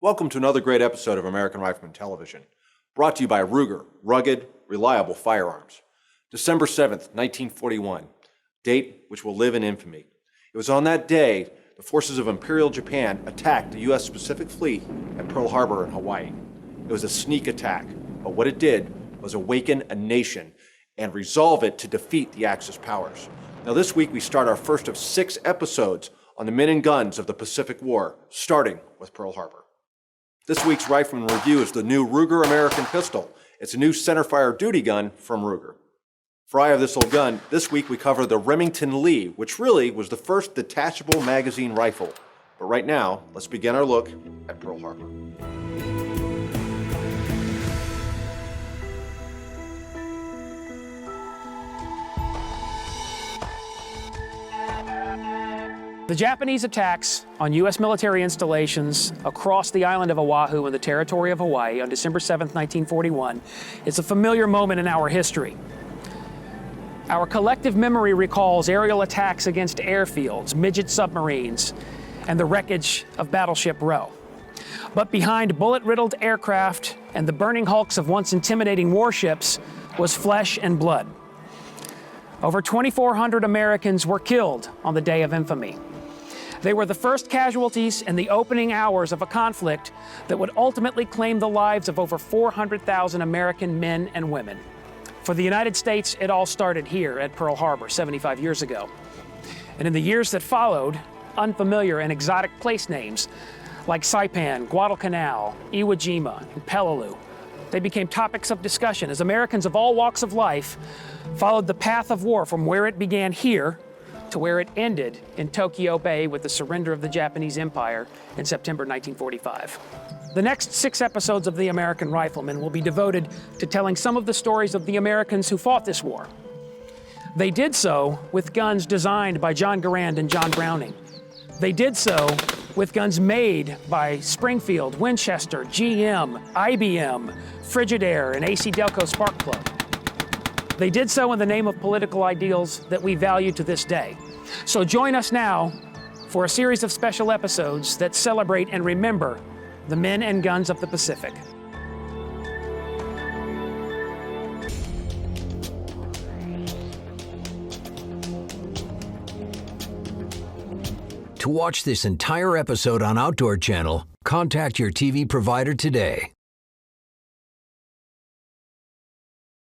Welcome to another great episode of American Rifleman Television, brought to you by Ruger, rugged, reliable firearms. December 7th, 1941, date which will live in infamy. It was on that day the forces of Imperial Japan attacked the U.S. Pacific Fleet at Pearl Harbor in Hawaii. It was a sneak attack, but what it did was awaken a nation and resolve it to defeat the Axis powers. Now this week we start our first of 6 episodes on the men and guns of the Pacific War, starting with Pearl Harbor. This week's Rifleman Review is the new Ruger American pistol. It's a new centerfire duty gun from Ruger. For I Have This Old Gun, this week we cover the Remington Lee, which really was the first detachable magazine rifle. But right now, let's begin our look at Pearl Harbor. The Japanese attacks on U.S. military installations across the island of Oahu in the territory of Hawaii on December 7, 1941, is a familiar moment in our history. Our collective memory recalls aerial attacks against airfields, midget submarines, and the wreckage of Battleship Row. But behind bullet-riddled aircraft and the burning hulks of once intimidating warships was flesh and blood. Over 2,400 Americans were killed on the day of infamy. They were the first casualties in the opening hours of a conflict that would ultimately claim the lives of over 400,000 American men and women. For the United States, it all started here at Pearl Harbor 75 years ago. And in the years that followed, unfamiliar and exotic place names like Saipan, Guadalcanal, Iwo Jima, and Peleliu, they became topics of discussion as Americans of all walks of life followed the path of war from where it began here to where it ended in Tokyo Bay with the surrender of the Japanese Empire in September 1945. The next 6 episodes of The American Rifleman will be devoted to telling some of the stories of the Americans who fought this war. They did so with guns designed by John Garand and John Browning. They did so with guns made by Springfield, Winchester, GM, IBM, Frigidaire, and AC Delco Spark Plug. They did so in the name of political ideals that we value to this day. So join us now for a series of special episodes that celebrate and remember the men and guns of the Pacific. To watch this entire episode on Outdoor Channel, contact your TV provider today.